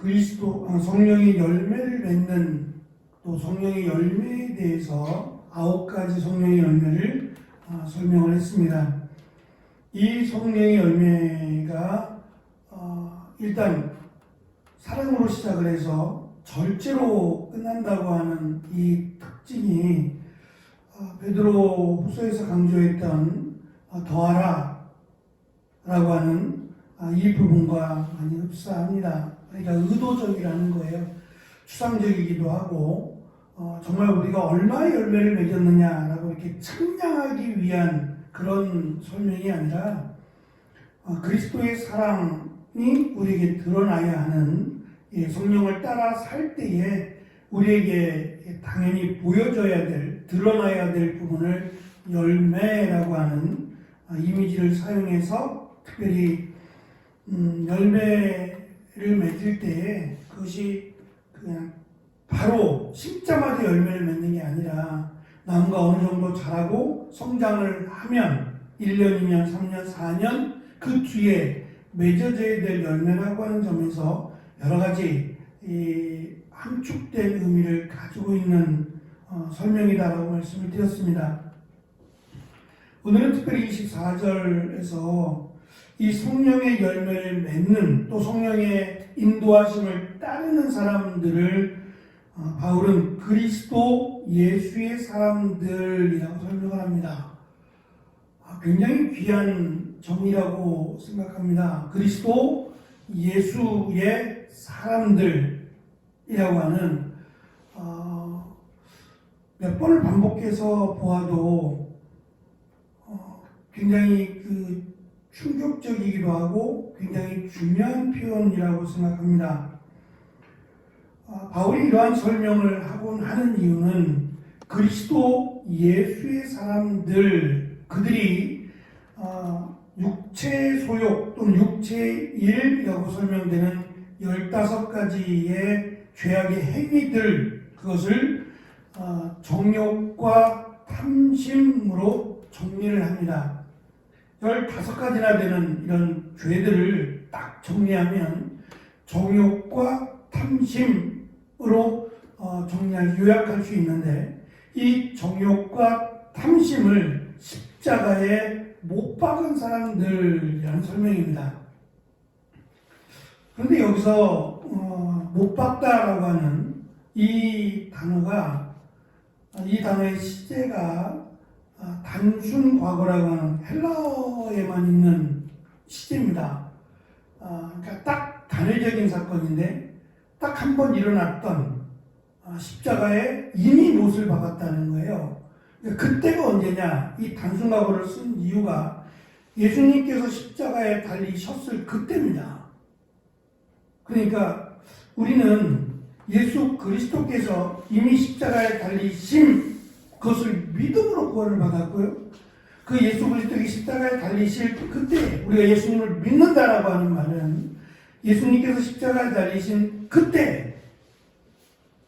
성령의 열매를 맺는 또 성령의 열매에 대해서 9가지 성령의 열매를 설명을 했습니다. 이 성령의 열매가 일단 사랑으로 시작을 해서 절제로 끝난다고 하는 이 특징이 베드로 후서에서 강조했던 더하라 라고 하는 이 부분과 많이 흡사합니다. 그러니까 의도적이라는 거예요. 추상적이기도 하고 정말 우리가 얼마의 열매를 맺었느냐라고 이렇게 측량하기 위한 그런 설명이 아니라 그리스도의 사랑이 우리에게 드러나야 하는 성령을 따라 살 때에 우리에게 당연히 보여줘야 될, 드러나야 될 부분을 열매라고 하는 이미지를 사용해서 특별히 열매를 맺을 때에 그것이 그냥 바로 심자마자 열매를 맺는 게 아니라 나무가 어느 정도 자라고 성장을 하면 1년, 2년, 3년, 4년 그 뒤에 맺어져야 될 열매라고 하는 점에서 여러 가지 함축된 의미를 가지고 있는 설명이다라고 말씀을 드렸습니다. 오늘은 특별히 24절에서 이 성령의 열매를 맺는 또 성령의 인도하심을 따르는 사람들을 바울은 그리스도 예수의 사람들이라고 설명을 합니다. 굉장히 귀한 정의라고 생각합니다. 그리스도 예수의 사람들이라고 하는 몇 번을 반복해서 보아도 굉장히 충격적이기도 하고 굉장히 중요한 표현이라고 생각합니다. 바울이 이러한 설명을 하곤 하는 이유는 그리스도 예수의 사람들, 그들이 육체의 소욕 또는 육체의 일이라고 설명되는 15가지의 죄악의 행위들, 그것을 정욕과 탐심으로 정리를 합니다. 15가지나 되는 이런 죄들을 딱 정리하면 정욕과 탐심으로 요약할 수 있는데 이 정욕과 탐심을 십자가에 못 박은 사람들이라는 설명입니다. 그런데 여기서 못 박다라고 하는 이 단어의 시제가 단순 과거라고 하는 헬라어에만 있는 시제입니다. 그러니까 딱 단회적인 사건인데 딱 한 번 일어났던 십자가에 이미 못을 박았다는 거예요. 그때가 언제냐? 이 단순 과거를 쓴 이유가 예수님께서 십자가에 달리셨을 그때입니다. 그러니까 우리는 예수 그리스도께서 이미 십자가에 달리신 그것을 믿음으로 구원을 받았고요. 그 예수 그리스도의 십자가에 달리실 그때 우리가 예수님을 믿는다라고 하는 말은 예수님께서 십자가에 달리신 그때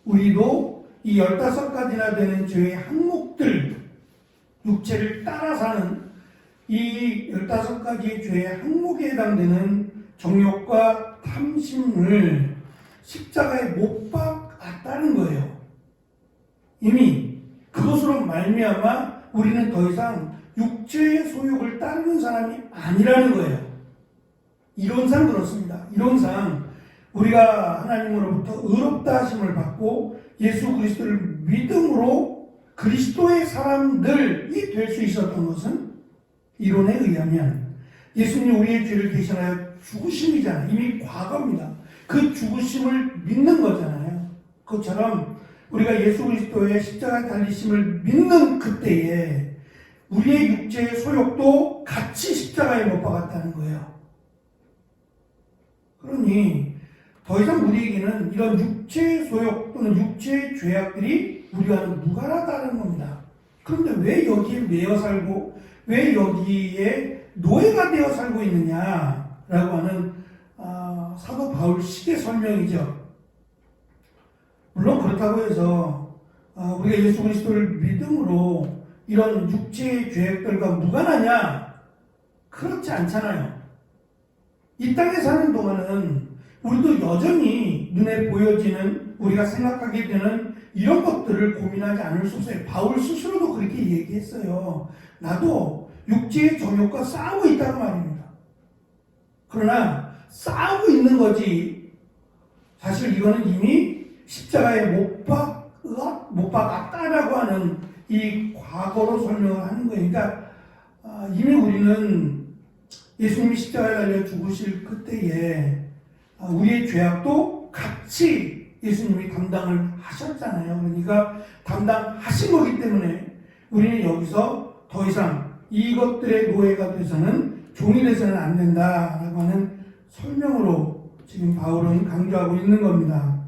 우리도 이 15가지나 되는 죄의 항목들, 육체를 따라 사는 이 15가지의 죄의 항목에 해당되는 정욕과 탐심을 십자가에 못 박았다는 거예요. 이미 그것으로 말미암아 우리는 더 이상 육체의 소욕을 따르는 사람이 아니라는 거예요. 이론상 그렇습니다. 이론상 우리가 하나님으로부터 의롭다 하심을 받고 예수 그리스도를 믿음으로 그리스도의 사람들이 될 수 있었던 것은 이론에 의하면 예수님 우리의 죄를 대신하여 죽으심이잖아요. 이미 과거입니다. 그 죽으심을 믿는 거잖아요. 그것처럼 우리가 예수 그리스도의 십자가에 달리심을 믿는 그때에 우리의 육체의 소욕도 같이 십자가에 못 박았다는 거예요. 그러니 더 이상 우리에게는 이런 육체의 소욕 또는 육체의 죄악들이 우리와는 무관하다는 겁니다. 그런데 왜 여기에 매여 살고 왜 여기에 노예가 되어 살고 있느냐라고 하는 사도 바울식의 설명이죠. 물론 그렇다고 해서 우리가 예수 그리스도를 믿음으로 이런 육체의 죄악들과 무관하냐? 그렇지 않잖아요. 이 땅에 사는 동안은 우리도 여전히 눈에 보여지는 우리가 생각하게 되는 이런 것들을 고민하지 않을 수 없어요. 바울 스스로도 그렇게 얘기했어요. 나도 육체의 정욕과 싸우고 있다는 말입니다. 그러나 싸우고 있는 거지 사실 이거는 이미 십자가에 못 박았다라고 하는 이 과거로 설명을 하는 거예요. 그러니까 이미 우리는 예수님이 십자가에 달려 죽으실 그때에 우리의 죄악도 같이 예수님이 담당을 하셨잖아요. 그러니까 담당하신 거기 때문에 우리는 여기서 더 이상 이것들의 노예가 돼서는 종이 돼서는 안 된다라고 하는 설명으로 지금 바울은 강조하고 있는 겁니다.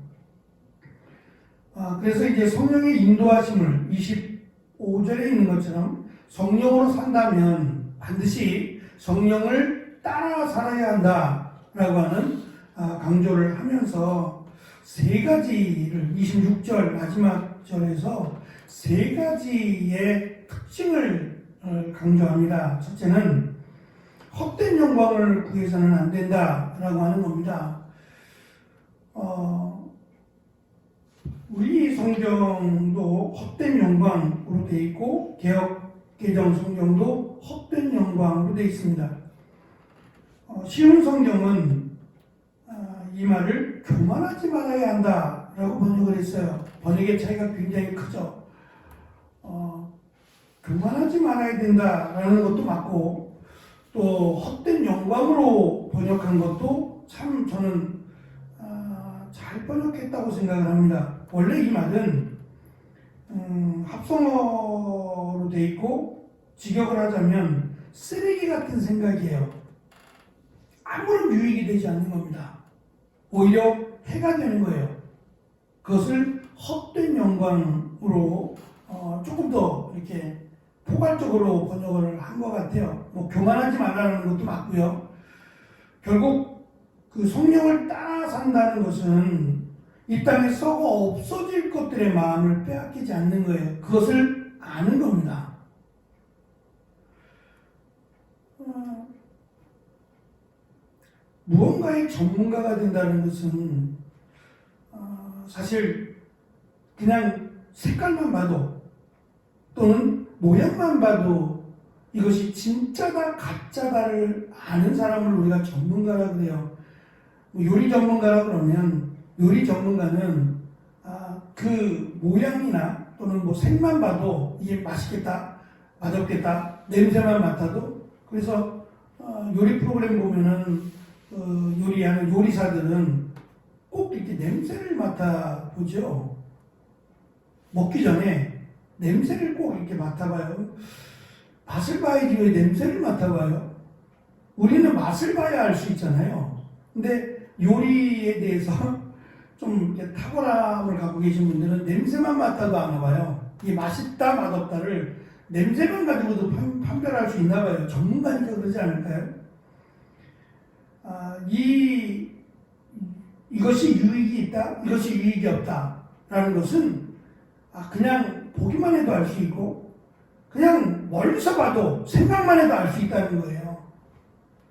그래서 이제 성령의 인도하심을 25절에 있는 것처럼 성령으로 산다면 반드시 성령을 따라 살아야 한다라고 하는 강조를 하면서 세 가지를 26절 마지막 절에서 세 가지의 특징을 강조합니다. 첫째는 헛된 영광을 구해서는 안 된다라고 하는 겁니다. 우리 성경도 헛된 영광으로 되어 있고 개정 성경도 헛된 영광으로 되어 있습니다. 쉬운 성경은 이 말을 교만하지 말아야 한다라고 번역을 했어요. 번역의 차이가 굉장히 크죠. 교만하지 말아야 된다라는 것도 맞고 또 헛된 영광으로 번역한 것도 참 저는 잘 번역했다고 생각을 합니다. 원래 이 말은 합성어로 되어 있고 직역을 하자면 쓰레기 같은 생각이에요. 아무런 유익이 되지 않는 겁니다. 오히려 해가 되는 거예요. 그것을 헛된 영광으로 조금 더 이렇게 포괄적으로 번역을 한 것 같아요. 뭐 교만하지 말라는 것도 맞고요. 결국 그 성령을 따라 산다는 것은 이 땅에 썩어 없어질 것들의 마음을 빼앗기지 않는 거예요. 그것을 아는 겁니다. 무언가의 전문가가 된다는 것은 사실 그냥 색깔만 봐도 또는 모양만 봐도 이것이 진짜다 가짜다를 아는 사람을 우리가 전문가라고 해요. 요리 전문가라 그러면 요리 전문가는 그 모양이나 또는 뭐 색만 봐도 이게 맛있겠다, 맛없겠다, 냄새만 맡아도 그래서 요리 프로그램 보면은 요리하는 요리사들은 꼭 이렇게 냄새를 맡아보죠. 먹기 전에 냄새를 꼭 이렇게 맡아봐요. 맛을 봐야지 왜 냄새를 맡아봐요? 우리는 맛을 봐야 알 수 있잖아요. 근데 요리에 대해서 좀 탁월함을 갖고 계신 분들은 냄새만 맡아도 아나 봐요. 이게 맛있다 맛없다를 냄새만 가지고도 판별할 수 있나 봐요. 전문가니까 그러지 않을까요? 이것이 유익이 있다, 이것이 유익이 없다라는 것은 그냥 보기만 해도 알 수 있고 그냥 멀리서 봐도 생각만 해도 알 수 있다는 거예요.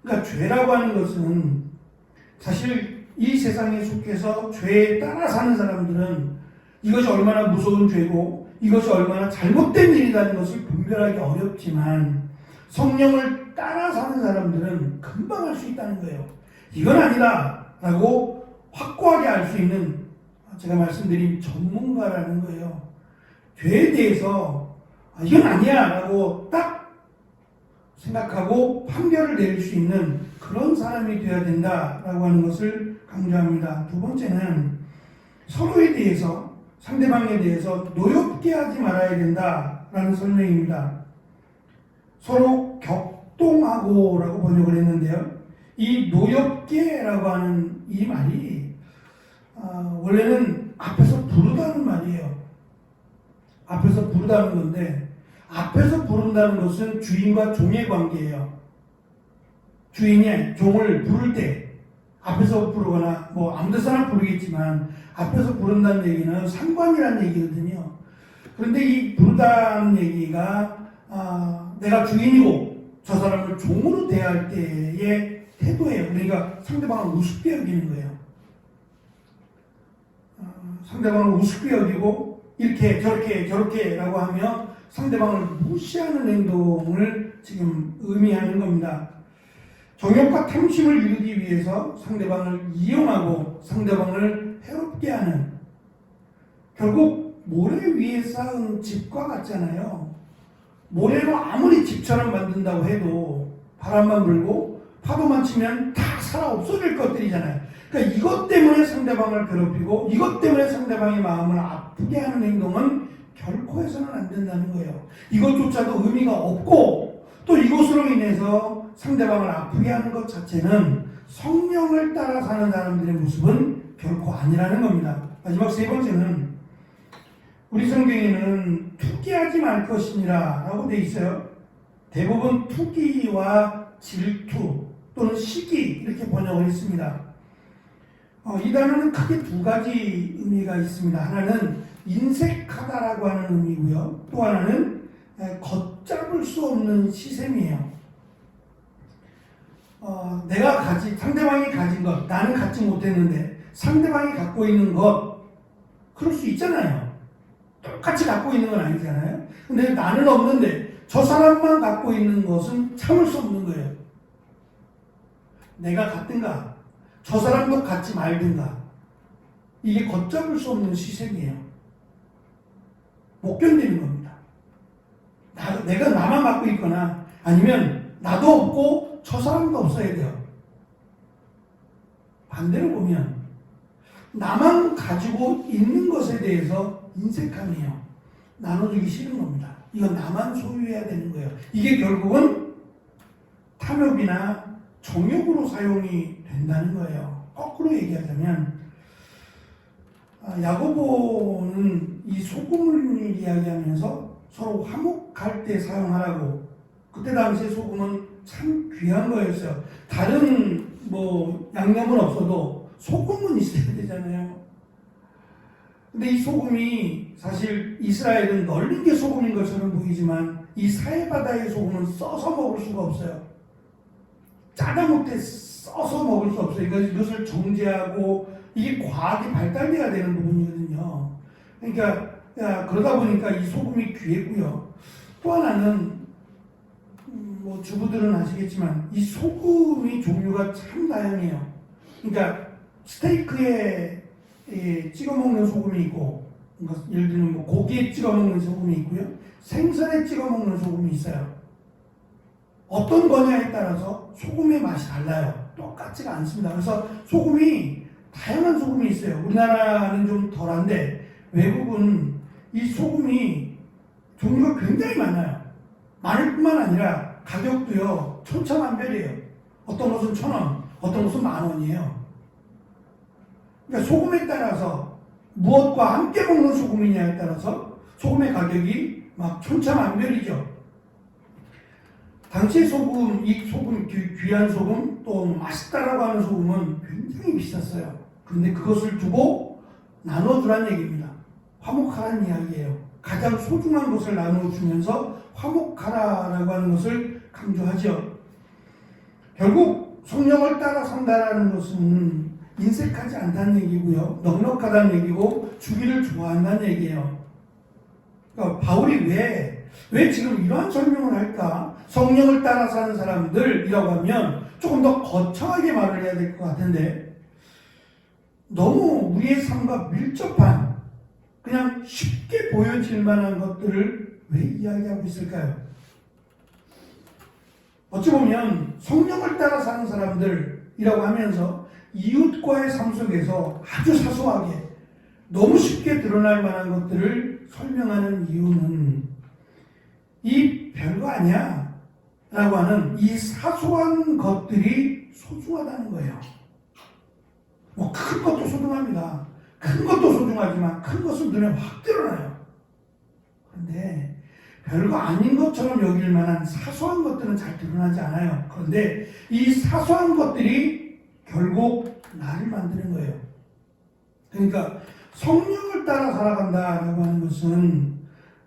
그러니까 죄라고 하는 것은 사실 이 세상에 속해서 죄에 따라 사는 사람들은 이것이 얼마나 무서운 죄고 이것이 얼마나 잘못된 일이라는 것을 분별하기 어렵지만 성령을 따라 사는 사람들은 금방 알 수 있다는 거예요. 이건 아니다 라고 확고하게 알 수 있는 제가 말씀드린 전문가라는 거예요. 죄에 대해서 이건 아니야 라고 딱 생각하고 판결을 내릴 수 있는 그런 사람이 되어야 된다라고 하는 것을 강조합니다. 두 번째는 서로에 대해서 상대방에 대해서 노엽게 하지 말아야 된다라는 설명입니다. 서로 격동하고라고 번역을 했는데요. 이 노엽게라고 하는 이 말이 원래는 앞에서 부르다는 말이에요. 앞에서 부르다는 건데 앞에서 부른다는 것은 주인과 종의 관계예요. 주인이 종을 부를 때 앞에서 부르거나 뭐 아무 데서나 부르겠지만 앞에서 부른다는 얘기는 상관이라는 얘기거든요. 그런데 이 부르다는 얘기가 내가 주인이고 저 사람을 종으로 대할 때의 태도예요. 그러니까 상대방을 우습게 여기는 거예요. 상대방을 우습게 여기고 이렇게 저렇게 라고 하며 상대방을 무시하는 행동을 지금 의미하는 겁니다. 정욕과 탐심을 이루기 위해서 상대방을 이용하고 상대방을 해롭게 하는, 결국 모래 위에 쌓은 집과 같잖아요. 모래로 아무리 집처럼 만든다고 해도 바람만 불고 파도만 치면 다 살아 없어질 것들이잖아요. 그러니까 이것 때문에 상대방을 괴롭히고 이것 때문에 상대방의 마음을 아프게 하는 행동은 결코 해서는 안 된다는 거예요. 이것조차도 의미가 없고 또 이것으로 인해서 상대방을 아프게 하는 것 자체는 성령을 따라 사는 사람들의 모습은 결코 아니라는 겁니다. 마지막 세 번째는, 우리 성경에는 투기하지 말 것이니라 라고 되어 있어요. 대부분 투기와 질투 또는 시기 이렇게 번역을 했습니다. 이 단어는 크게 두 가지 의미가 있습니다. 하나는 인색하다라고 하는 의미고요. 또 하나는 걷잡을 수 없는 시샘이에요. 상대방이 가진 것, 나는 갖지 못했는데 상대방이 갖고 있는 것, 그럴 수 있잖아요. 똑같이 갖고 있는 건 아니잖아요. 근데 나는 없는데 저 사람만 갖고 있는 것은 참을 수 없는 거예요. 내가 갖든가 저 사람도 갖지 말든가, 이게 걷잡을 수 없는 시샘이에요. 못 견디는 겁니다. 내가 나만 갖고 있거나 아니면 나도 없고 저 사람도 없어야 돼요. 반대로 보면 나만 가지고 있는 것에 대해서 인색함이에요. 나눠주기 싫은 겁니다. 이건 나만 소유해야 되는 거예요. 이게 결국은 탐욕이나 정욕으로 사용이 된다는 거예요. 거꾸로 얘기하자면 야고보는 이 소금을 이야기하면서 서로 화목할 때 사용하라고, 그때 당시에 소금은 참 귀한 거였어요. 다른 양념은 없어도 소금은 있어야 되잖아요. 근데 이 소금이 사실 이스라엘은 널린 게 소금인 것처럼 보이지만 이 사해바다의 소금은 써서 먹을 수가 없어요. 짜다 못해 써서 먹을 수 없어요. 이것을 정제하고 이게 과학이 발달돼야 되는 부분이거든요. 그러니까 그러다 보니까 이 소금이 귀했고요. 또 하나는 주부들은 아시겠지만 이 소금이 종류가 참 다양해요. 그러니까 스테이크에 찍어 먹는 소금이 있고, 그러니까 예를 들면 고기에 찍어 먹는 소금이 있고요. 생선에 찍어 먹는 소금이 있어요. 어떤 거냐에 따라서 소금의 맛이 달라요. 똑같지가 않습니다. 그래서 소금이 다양한 소금이 있어요. 우리나라는 좀 덜한데 외국은 이 소금이 종류가 굉장히 많아요. 많을 뿐만 아니라 가격도요 천차만별이에요. 어떤 것은 1,000원, 어떤 것은 10,000원이에요. 그러니까 소금에 따라서 무엇과 함께 먹는 소금이냐에 따라서 소금의 가격이 막 천차만별이죠. 당시의 소금, 이 소금, 귀한 소금, 또 맛있다라고 하는 소금은 굉장히 비쌌어요. 그런데 그것을 두고 나눠주란 얘기입니다. 화목하라는 이야기예요. 가장 소중한 것을 나눠주면서 화목하라라고 하는 것을 강조하죠. 결국 성령을 따라 산다라는 것은 인색하지 않다는 얘기고요. 넉넉하다는 얘기고 주기를 좋아한다는 얘기예요. 그러니까 바울이 왜 지금 이러한 설명을 할까? 성령을 따라 사는 사람들이라고 하면 조금 더 거창하게 말을 해야 될 것 같은데, 너무 우리의 삶과 밀접한, 그냥 쉽게 보여질 만한 것들을 왜 이야기하고 있을까요? 어찌 보면 성령을 따라 사는 사람들이라고 하면서 이웃과의 삶 속에서 아주 사소하게 너무 쉽게 드러날 만한 것들을 설명하는 이유는 이 별거 아니야 라고 하는 이 사소한 것들이 소중하다는 거예요. 큰 것도 소중합니다. 큰 것도 소중하지만 큰 것은 눈에 확 드러나요. 그런데 별거 아닌 것처럼 여길 만한 사소한 것들은 잘 드러나지 않아요. 그런데 이 사소한 것들이 결국 나를 만드는 거예요. 그러니까 성령을 따라 살아간다라고 하는 것은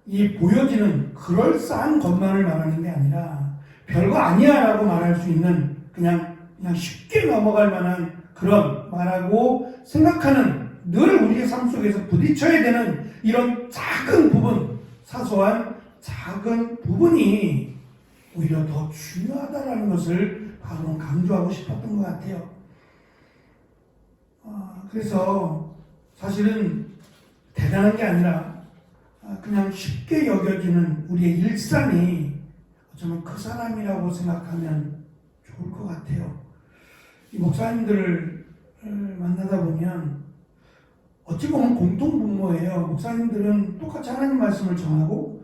이 보여지는 그럴싸한 것만을 말하는 게 아니라 별거 아니야 라고 말할 수 있는 그냥 쉽게 넘어갈 만한 그런 말하고 생각하는 늘 우리의 삶 속에서 부딪혀야 되는 이런 작은 부분, 사소한 작은 부분이 오히려 더 중요하다라는 것을 바로 강조하고 싶었던 것 같아요. 그래서 사실은 대단한 게 아니라 그냥 쉽게 여겨지는 우리의 일상이 어쩌면 그 사람이라고 생각하면 좋을 것 같아요. 이 목사님들을 만나다 보면 어찌 보면 공통분모예요. 목사님들은 똑같이 하나님 말씀을 전하고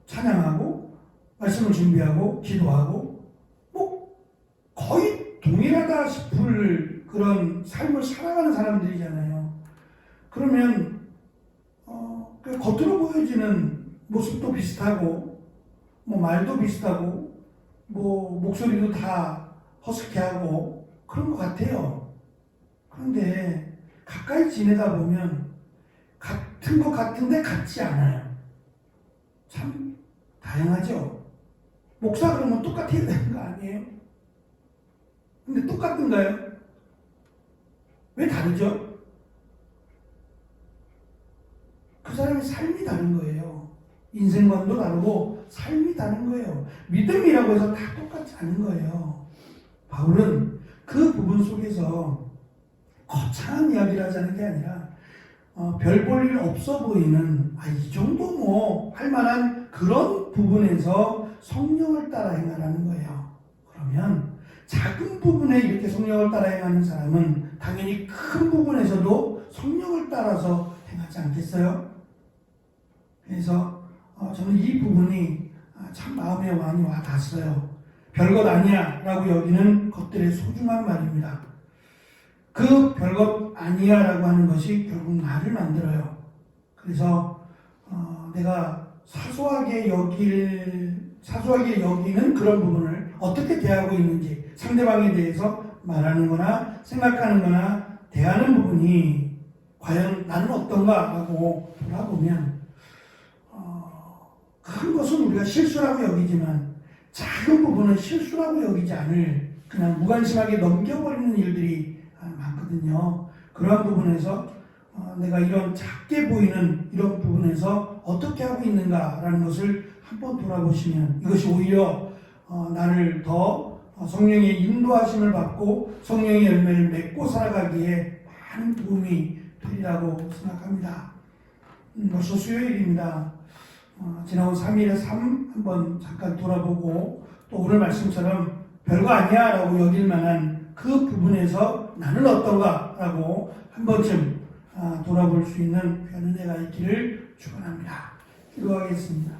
찬양하고 말씀을 준비하고 기도하고 거의 동일하다 싶을 그런 삶을 살아가는 사람들이잖아요. 그러면 겉으로 보여지는 모습도 비슷하고 말도 비슷하고 목소리도 다 허스키하고 그런 것 같아요. 그런데 가까이 지내다 보면 같은 것 같은데 같지 않아요. 참 다양하죠. 목사 그러면 똑같아야 되는 거 아니에요? 근데 똑같은가요? 왜 다르죠? 그 사람의 삶이 다른 거예요. 인생관도 다르고 삶이 다른 거예요. 믿음이라고 해서 다 똑같지 않은 거예요. 바울은 그 부분 속에서 거창한 이야기를 하자는 게 아니라 별 볼 일 없어 보이는 이 정도 할 만한 그런 부분에서 성령을 따라 행하라는 거예요. 그러면 작은 부분에 이렇게 성령을 따라 행하는 사람은 당연히 큰 부분에서도 성령을 따라서 행하지 않겠어요? 그래서 저는 이 부분이 참 마음에 많이 와 닿았어요. 별것 아니야 라고 여기는 것들의 소중한 말입니다. 그 별것 아니야 라고 하는 것이 결국 나를 만들어요. 그래서 내가 사소하게 여기는 그런 부분을 어떻게 대하고 있는지 상대방에 대해서 말하는 거나 생각하는 거나 대하는 부분이 과연 나는 어떤가 하고 돌아보면 큰 것은 우리가 실수라고 여기지만 작은 부분은 실수라고 여기지 않을 그냥 무관심하게 넘겨버리는 일들이 많거든요. 그러한 부분에서 내가 이런 작게 보이는 이런 부분에서 어떻게 하고 있는가라는 것을 한번 돌아보시면 이것이 오히려 나를 더 성령의 인도하심을 받고 성령의 열매를 맺고 살아가기에 많은 도움이 되리라고 생각합니다. 벌써 수요일입니다. 지나온 3일의 삶 한번 잠깐 돌아보고 또 오늘 말씀처럼 별거 아니야 라고 여길 만한 그 부분에서 나는 어떤가 라고 한 번쯤 돌아볼 수 있는 그런 은혜가 있기를 축원합니다. 기도하겠습니다.